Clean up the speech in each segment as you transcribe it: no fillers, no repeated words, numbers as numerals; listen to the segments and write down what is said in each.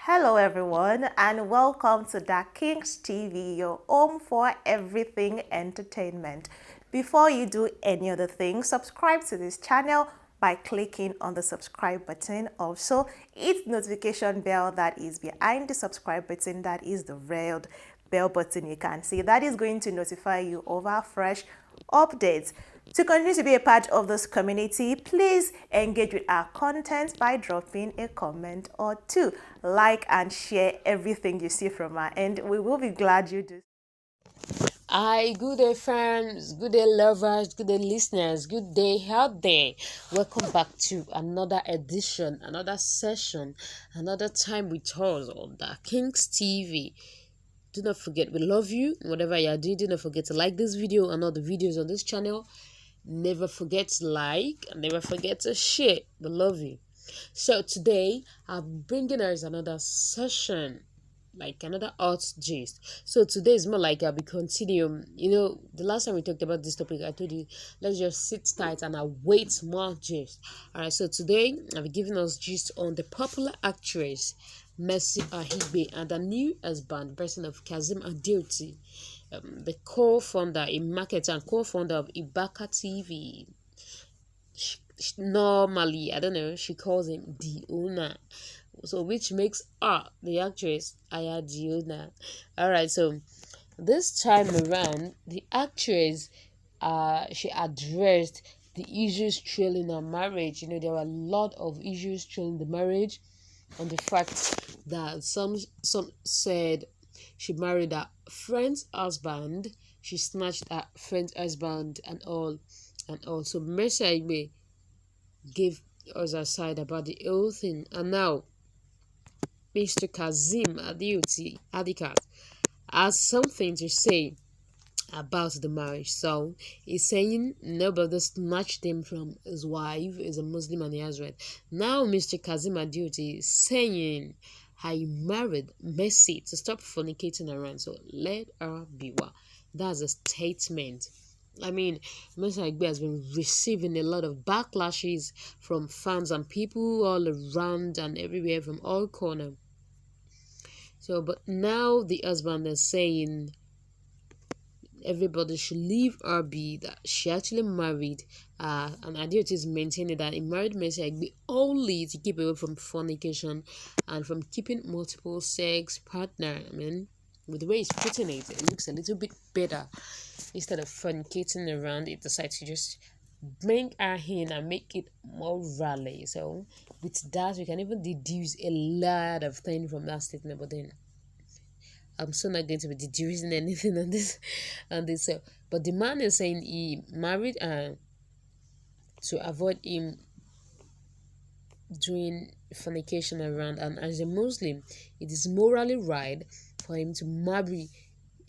Hello, everyone, and welcome to Da Kings TV, your home for everything entertainment. Before you do any other thing, subscribe to this channel by clicking on the subscribe button. Also, hit the notification bell that is behind the subscribe button, that is the red bell button you can see. That is going to notify you of our fresh updates. To continue to be a part of this community, please engage with our content by dropping a comment or two. Like and share everything you see from our end. We will be glad you do. Hi, good day, friends, good day, lovers, good day, listeners, good day out there. Welcome back to another edition, another session, another time with us on the Kings TV. Do not forget, we love you. Whatever you are doing, do not forget to like this video and all the videos on this channel. Never forget to like and never forget to share. We love you. So today, I'm bringing us another session, like another art gist. So today is more like I'll be continuing. The last time we talked about this topic, I told you let's just sit tight and await more gist. All right. So today I'll be giving us gist on the popular actress Mercy Ahigbe and the new husband, person of Kazeem Adeoti, the co-founder, a marketer and co-founder of Ibaka TV. Normally, I don't know, she calls him the owner, so which makes her the actress Aya the owner. All right, so this time around, the actress she addressed the issues trailing her marriage. There were a lot of issues trailing the marriage, and the fact that some said she married her friend's husband, she snatched her friend's husband, and all. So Mercy Aigbe gave us a side about the whole thing. And now Mr. Kazeem Adeoti Adikat has something to say about the marriage. So he's saying nobody snatched him from his wife, is a Muslim and he has right. Now Mr. Kazeem Adeoti is saying I married Mercy to stop fornicating around. So let her be one. That's a statement. I mean, Mercy Aigbe has been receiving a lot of backlashes from fans and people all around and everywhere from all corners. So, but now the husband is saying everybody should leave her be, that she actually married and Adeoti is maintaining that he married Mercy Aigbe only to keep away from fornication and from keeping multiple sex partner. I mean, with the way he's putting it, it looks a little bit better. Instead of fornicating around, it decides to just bring her in and make it more rally. So with that, we can even deduce a lot of things from that statement. But then I'm still not going to be deducing anything on this. So, but the man is saying he married her to avoid him doing fornication around, and as a Muslim, it is morally right for him to marry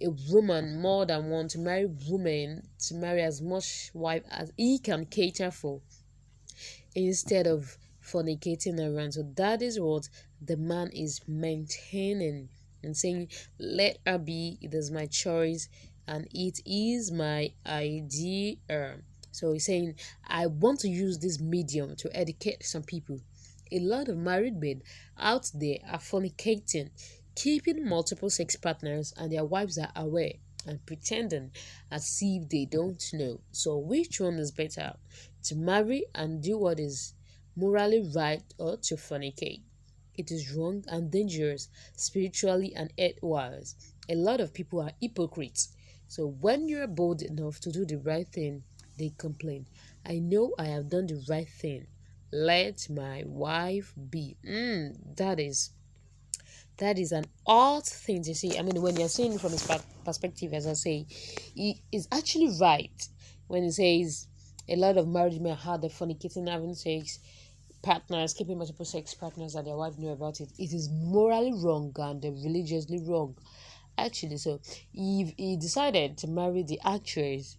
a woman more than one, to marry women, to marry as much wife as he can cater for, instead of fornicating around. So that is what the man is maintaining and saying, let her be, it is my choice and it is my idea. So he's saying, I want to use this medium to educate some people. A lot of married men out there are fornicating, keeping multiple sex partners, and their wives are aware and pretending as if they don't know. So which one is better? To marry and do what is morally right, or to fornicate? It is wrong and dangerous spiritually and earth-wise. A lot of people are hypocrites. So when you're bold enough to do the right thing, they complain. I know I have done the right thing. Let my wife be. That is an odd thing to see. I mean, when you're seeing it from his perspective, as I say, he is actually right when he says a lot of married men had the fornicating, having sex partners, keeping multiple sex partners, and their wife knew about it. It is morally wrong and religiously wrong, actually. So, if he decided to marry the actress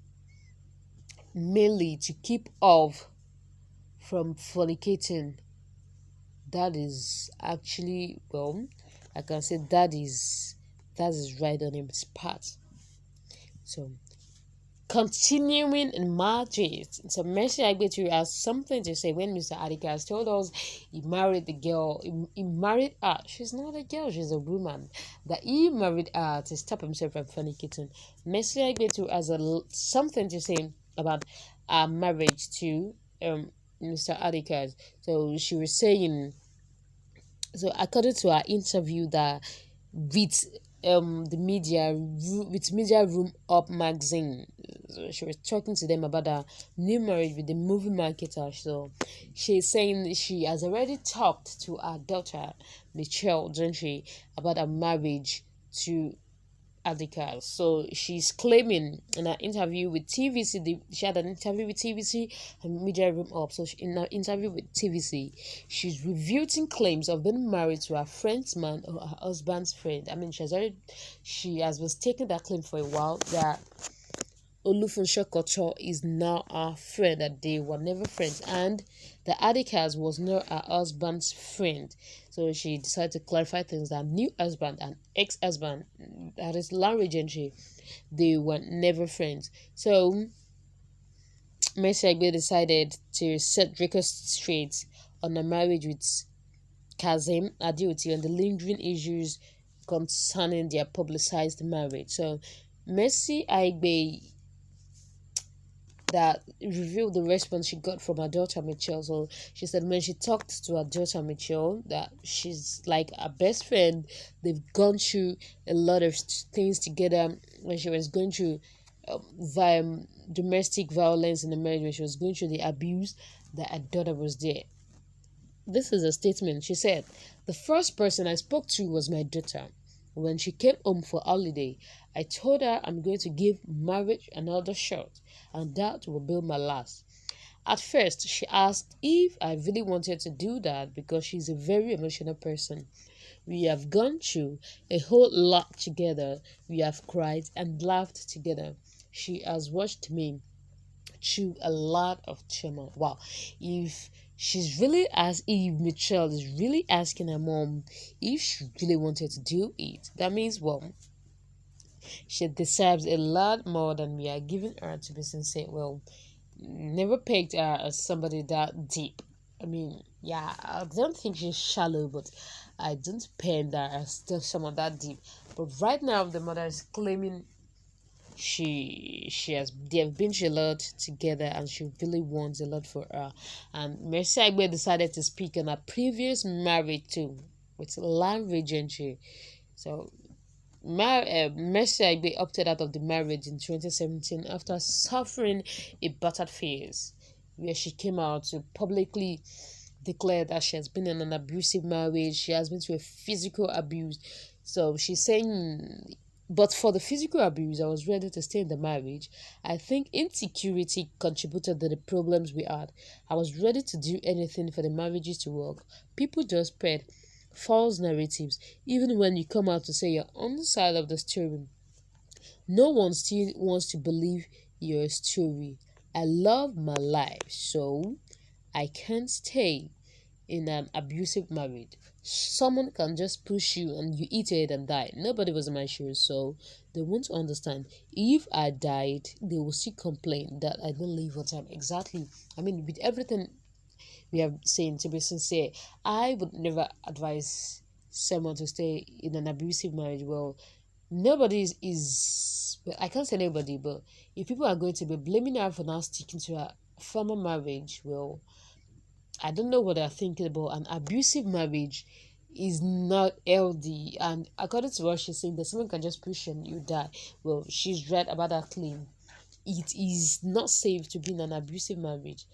mainly to keep off from fornicating, that is actually, well, I can say that is right on his part. So Continuing in marriages. So Mercy Agbetu has something to say when Mr. Adika has told us he married the girl, he married her. She's not a girl, she's a woman. That he married her to stop himself from fornicating. Mercy Agbetu has something to say about our marriage to Mr. Adika. So she was saying, so according to our interview that with with Media Room Up magazine, so she was talking to them about her new marriage with the movie marketer. So she's saying she has already talked to her daughter Michelle, don't she, about her marriage to Adika. So she's claiming in an interview with TVC, she had an interview with TVC and Media Room Up. So in an interview with TVC, she's refuting claims of being married to her friend's man or her husband's friend. I mean, she has been taking that claim for a while that Olufunso Kocho is now her friend, that they were never friends, and the Adikas was not her husband's friend. So she decided to clarify things that new husband and ex-husband, that is Larry Gentry, they were never friends. So Mercy Agbe decided to set records straight on a marriage with Kazeem Adeoti on the lingering issues concerning their publicized marriage. So Mercy Aigbe that revealed the response she got from her daughter Michelle. So she said when she talked to her daughter Michelle that she's like a best friend. They've gone through a lot of things together. When she was going through domestic violence in the marriage, when she was going through the abuse, that her daughter was there. This is a statement. She said, "The first person I spoke to was my daughter. When she came home for holiday, I told her I'm going to give marriage another shot, and that will be my last." At first, she asked if I really wanted to do that because she's a very emotional person. We have gone through a whole lot together. We have cried and laughed together. She has watched me through a lot of trauma. Wow. If she's really as if Michelle is really asking her mom if she really wanted to do it, that means, well, she deserves a lot more than we are giving her, to be sincere. Well, never pegged her as somebody that deep. I mean, yeah, I don't think she's shallow, but I don't peg her as still someone that deep. But right now, the mother is claiming she has they have been through a lot together and she really wants a lot for her. And Mercy Agbe decided to speak on her previous marriage too with Larry Gentry. So Mercy Agbe opted out of the marriage in 2017 after suffering a battered phase where she came out to publicly declare that she has been in an abusive marriage, she has been through a physical abuse. So she's saying, but for the physical abuse, I was ready to stay in the marriage. I think insecurity contributed to the problems we had. I was ready to do anything for the marriages to work. People just spread false narratives, even when you come out to say your own side of the story. No one still wants to believe your story. I love my life, so I can't stay in an abusive marriage. Someone can just push you and you eat it and die. Nobody was in my shoes, so they won't understand. If I died, they will still complain that I didn't live on time. Exactly. I mean, with everything we have seen, to be sincere, I would never advise someone to stay in an abusive marriage. Well, nobody is well, I can't say nobody, but if people are going to be blaming her for not sticking to her former marriage, well, I don't know what they're thinking about. An abusive marriage is not healthy, and according to what she's saying, that someone can just push you and you die. Well, she's right about that claim. It is not safe to be in an abusive marriage.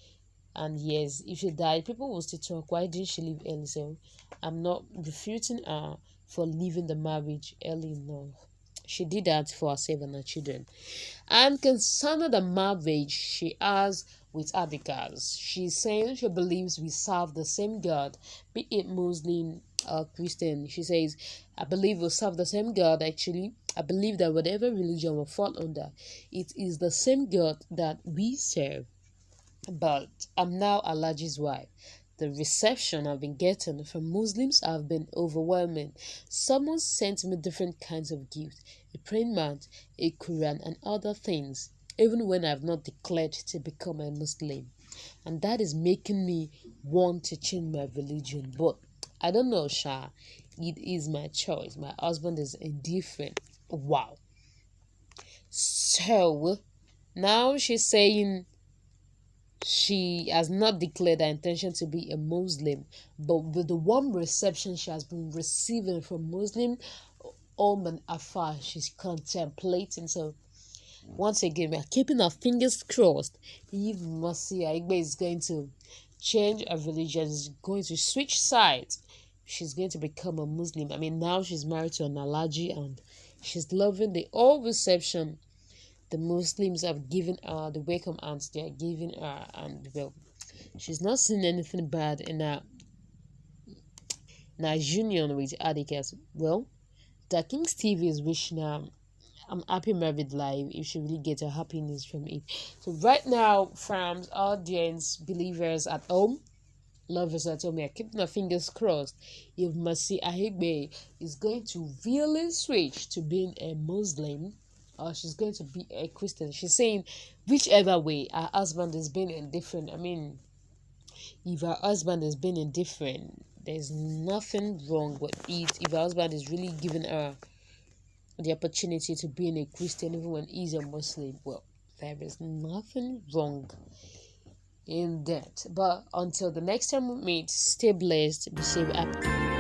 And yes, if she died, people will still talk. Why didn't she leave early? So I'm not refuting her for leaving the marriage early enough. She did that for herself and her children. And concerning the marriage she has with Adikas, she's saying she believes we serve the same God, be it Muslim or Christian. She says, I believe we serve the same God actually. I believe that whatever religion we fall under, it is the same God that we serve. But I'm now Alaji's wife. The reception I've been getting from Muslims have been overwhelming. Someone sent me different kinds of gifts, a praying mat, a Quran, and other things. even when I've not declared to become a Muslim. And that is making me want to change my religion. But I don't know, Sha. It is my choice. My husband is indifferent. Wow. So now she's saying she has not declared her intention to be a Muslim, but with the warm reception she has been receiving from Muslim and afar, she's contemplating. So once again, we are keeping our fingers crossed. If Mercy Aigbe is going to change her religion, is going to switch sides, she's going to become a Muslim. I mean, now she's married to an Alaji and she's loving the whole reception the Muslims have given her, the welcome hands they are giving her, and well, she's not seen anything bad in her union with Adikas. Well, the King's TV is wishing her I'm happy married life if she really gets her happiness from it. So right now, fans, audience, believers at home, lovers at home, I keep my fingers crossed if Mercy Ahegbe is going to really switch to being a Muslim or she's going to be a Christian. She's saying whichever way her husband is being indifferent. I mean, if her husband is being indifferent, there's nothing wrong with it. If her husband is really giving her the opportunity to being a Christian even when he's a Muslim, well, there is nothing wrong in that. But until the next time we meet, stay blessed, be safe, happy.